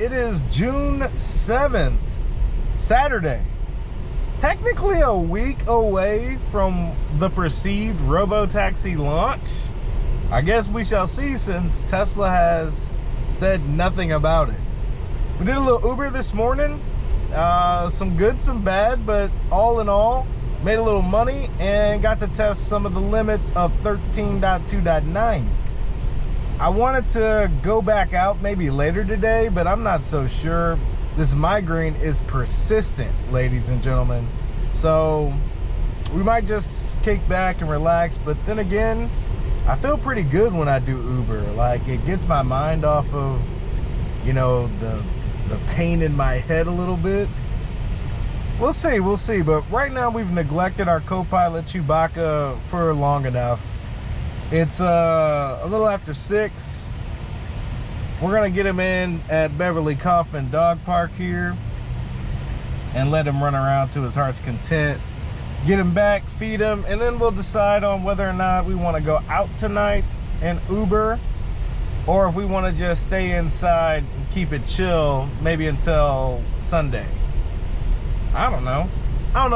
It is June 7th, Saturday. Technically a week away from the perceived robo-taxi launch. I guess we shall see, since Tesla has said nothing about it. We did a little Uber this morning. Some good, some bad, but all in all, made a little money and got to test some of the limits of 13.2.9. I wanted to go back out maybe later today, but I'm not so sure. This migraine is persistent, ladies and gentlemen. So we might just kick back and relax. But then again, I feel pretty good when I do Uber. Like, it gets my mind off of, you know, the pain in my head a little bit. We'll see. But right now we've neglected our co-pilot Chewbacca for long enough. It's a little after 6. We're gonna get him in at Beverly Kaufman Dog Park here and let him run around to his heart's content. Get him back, feed him, and then we'll decide on whether or not we want to go out tonight and Uber, or if we want to just stay inside and keep it chill, maybe until Sunday. I don't know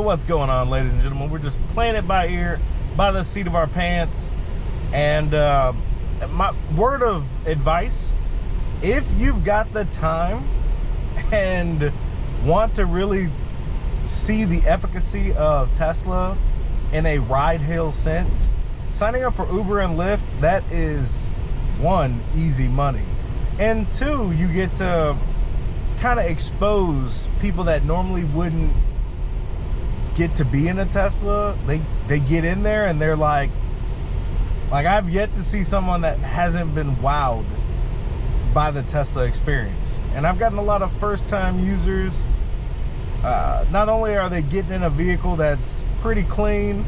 what's going on, ladies and gentlemen. We're just playing it by ear, by the seat of our pants. And my word of advice, if you've got the time and want to really see the efficacy of Tesla in a ride-hail sense, signing up for Uber and Lyft, that is, 1, easy money, and 2, you get to kind of expose people that normally wouldn't get to be in a Tesla. They get in there and they're like I've yet to see someone that hasn't been wowed by the Tesla experience. And I've gotten a lot of first-time users. Not only are they getting in a vehicle that's pretty clean,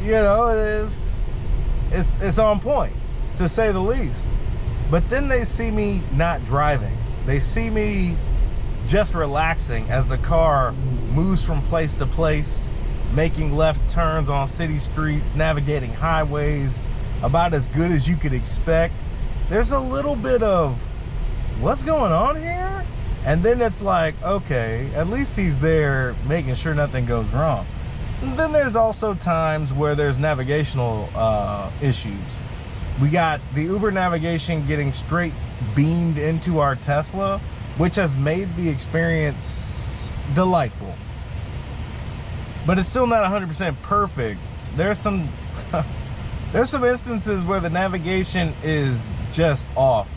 you know, it's on point, to say the least. But then they see me not driving. They see me just relaxing as the car moves from place to place, making left turns on city streets, navigating highways, about as good as you could expect. There's a little bit of, what's going on here? And then it's like, okay, at least he's there making sure nothing goes wrong. And then there's also times where there's navigational issues. We got the Uber navigation getting straight beamed into our Tesla, which has made the experience delightful. But it's still not 100% perfect. There's some instances where the navigation is just off.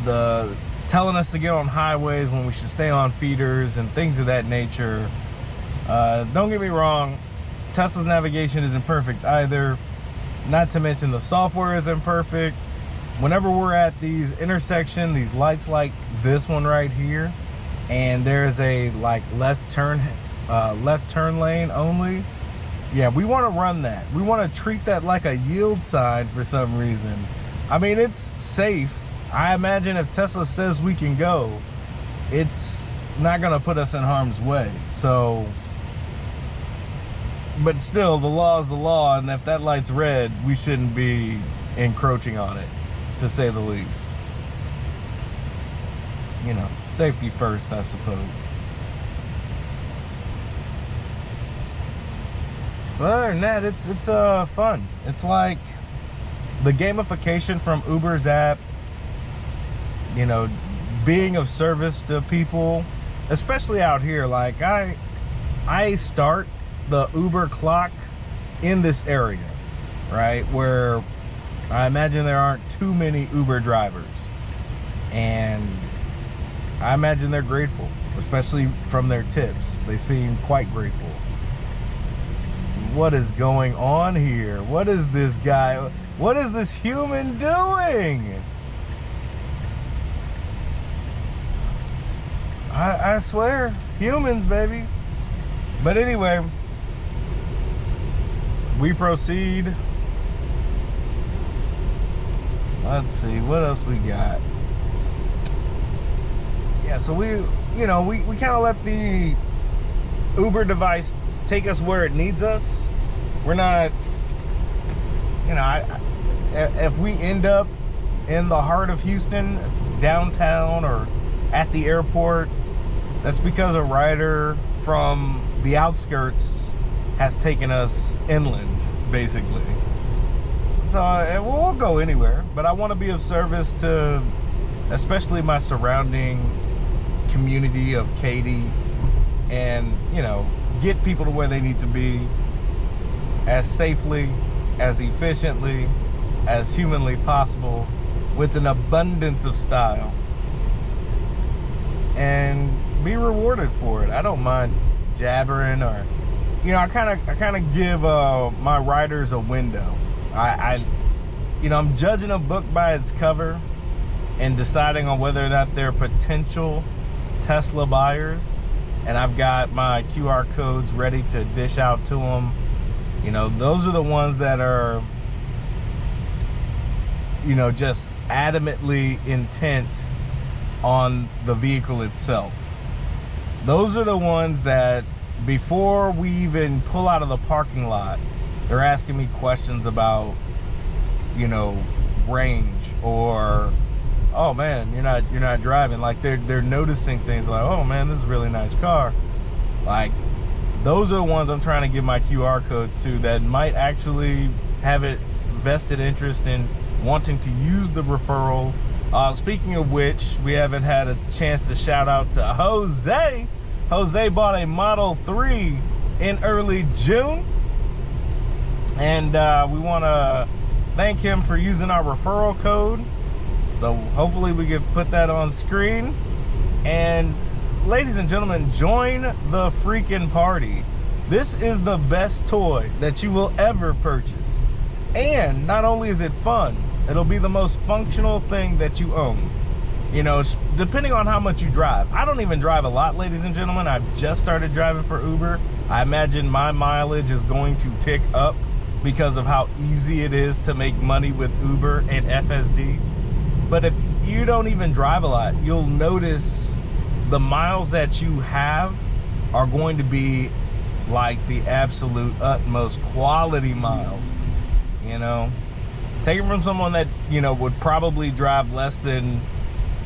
The telling us to get on highways when we should stay on feeders and things of that nature. Don't get me wrong, Tesla's navigation isn't perfect either. Not to mention the software isn't perfect. Whenever we're at these intersections, these lights like this one right here, and there's a left turn lane only. Yeah, we want to run that. We want to treat that like a yield sign for some reason. I mean, it's safe. I imagine if Tesla says we can go, it's not going to put us in harm's way. So, but still, the law is the law, and if that light's red, we shouldn't be encroaching on it, to say the least. You know, safety first, I suppose. But other than that, it's fun. It's like the gamification from Uber's app, you know, being of service to people, especially out here. Like, I start the Uber clock in this area, right, where I imagine there aren't too many Uber drivers, and I imagine they're grateful, especially from their tips. They seem quite grateful. What is going on here? What is this guy? What is this human doing? I swear, humans, baby. But anyway, we proceed. Let's see, what else we got? Yeah, so we kind of let the Uber device take us where it needs us. We're not, you know, if we end up in the heart of Houston, downtown or at the airport, that's because a rider from the outskirts has taken us inland, basically. So we'll go anywhere, but I want to be of service to especially my surrounding community of Katy, and, you know, get people to where they need to be as safely, as efficiently, as humanly possible, with an abundance of style, and be rewarded for it. I don't mind jabbering, or, you know, I kind of give my riders a window. You know, I'm judging a book by its cover and deciding on whether or not they're potential Tesla buyers, and I've got my QR codes ready to dish out to them. You know, those are the ones that are, you know, just adamantly intent on the vehicle itself. Those are the ones that, before we even pull out of the parking lot, they're asking me questions about, you know, range, or, oh man, you're not driving. Like, they're noticing things like, oh man, this is a really nice car. Like, those are the ones I'm trying to give my QR codes to, that might actually have a vested interest in wanting to use the referral. Speaking of which, we haven't had a chance to shout out to Jose. Jose bought a Model 3 in early June, and we want to thank him for using our referral code. So hopefully we can put that on screen. And ladies and gentlemen, join the freaking party. This is the best toy that you will ever purchase. And not only is it fun, it'll be the most functional thing that you own. You know, depending on how much you drive. I don't even drive a lot, ladies and gentlemen. I've just started driving for Uber. I imagine my mileage is going to tick up because of how easy it is to make money with Uber and FSD. But if you don't even drive a lot, you'll notice the miles that you have are going to be like the absolute utmost quality miles. You know, take it from someone that, you know, would probably drive less than,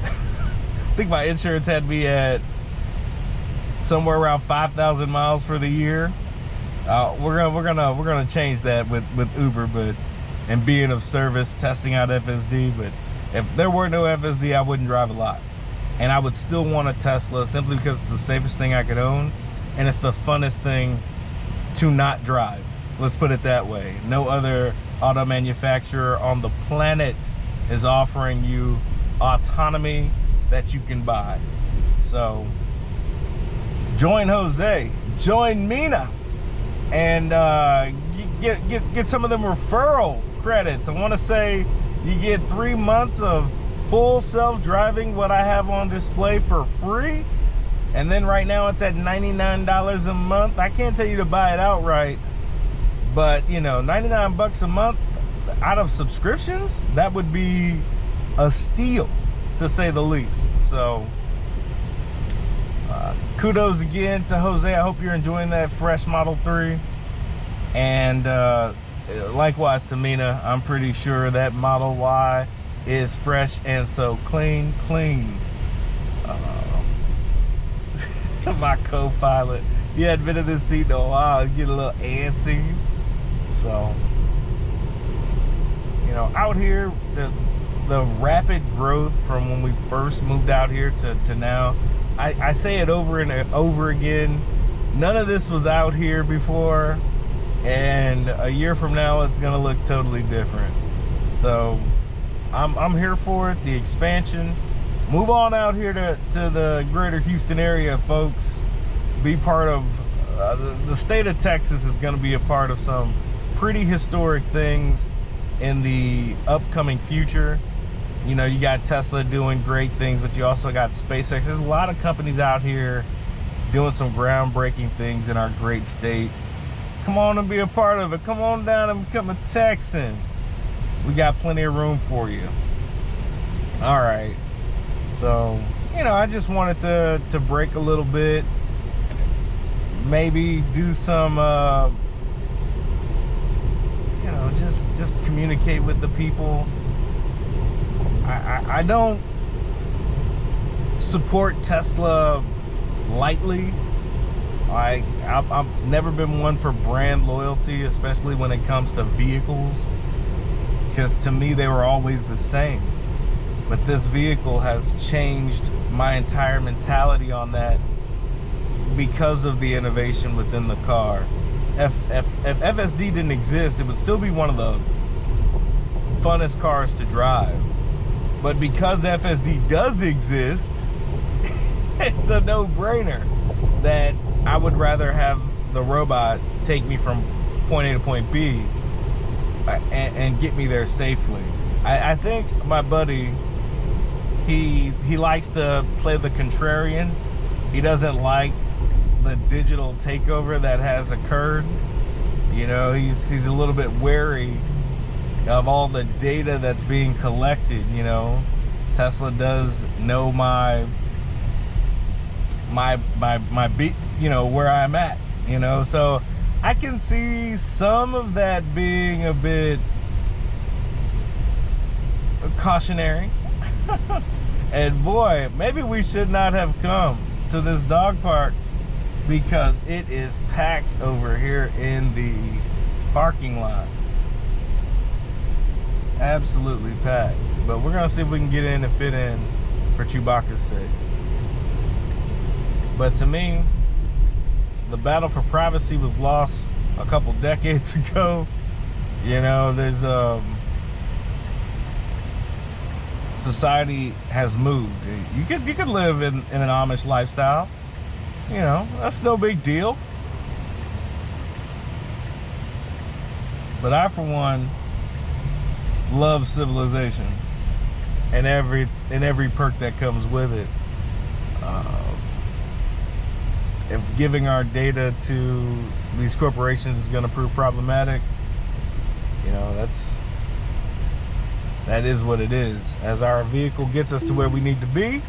I think my insurance had me at somewhere around 5,000 miles for the year. We're gonna change that with Uber, but, and being of service, testing out FSD. But if there were no FSD, I wouldn't drive a lot, and I would still want a Tesla, simply because it's the safest thing I could own, and it's the funnest thing to not drive. Let's put it that way. No other auto manufacturer on the planet is offering you autonomy that you can buy. So join Jose, join Mina, and get some of them referral credits. I want to say you get 3 months of full self-driving, what I have on display, for free. And then right now it's at $99 a month. I can't tell you to buy it outright, but, you know, 99 bucks a month out of subscriptions, that would be a steal, to say the least. So kudos again to Jose. I hope you're enjoying that fresh Model 3. And likewise to Mina, I'm pretty sure that Model Y is fresh and so clean. My co-pilot, you hadn't been in this seat in a while, you get a little antsy. So, you know, out here, the rapid growth from when we first moved out here to now, I say it over and over again, none of this was out here before, and a year from now it's gonna look totally different. So I'm here for it, the expansion. Move on out here to the greater Houston area, folks. Be part of the state of Texas is going to be a part of some pretty historic things in the upcoming future. You know, you got Tesla doing great things, but you also got SpaceX. There's a lot of companies out here doing some groundbreaking things in our great state. Come on and be a part of it. Come on down and become a Texan. We got plenty of room for you. All right. So, you know, I just wanted to break a little bit, maybe do some, you know, just communicate with the people. I don't support Tesla lightly. I've never been one for brand loyalty, especially when it comes to vehicles, because to me they were always the same. But this vehicle has changed my entire mentality on that because of the innovation within the car. If FSD didn't exist, it would still be one of the funnest cars to drive. But because FSD does exist, it's a no-brainer that I would rather have the robot take me from point A to point B and get me there safely. I think my buddy, he likes to play the contrarian. He doesn't like the digital takeover that has occurred. You know, he's a little bit wary of all the data that's being collected. You know, Tesla does know my beat, you know, where I'm at, you know, so I can see some of that being a bit cautionary. And boy, maybe we should not have come to this dog park, because it is packed over here in the parking lot. Absolutely packed. But we're gonna see if we can get in and fit in for Chewbacca's sake. But to me, the battle for privacy was lost a couple decades ago. You know, there's society has moved. You could live in an Amish lifestyle. You know, that's no big deal. But I, for one, love civilization and every perk that comes with it. If giving our data to these corporations is going to prove problematic, you know, that is what it is. As our vehicle gets us to where we need to be,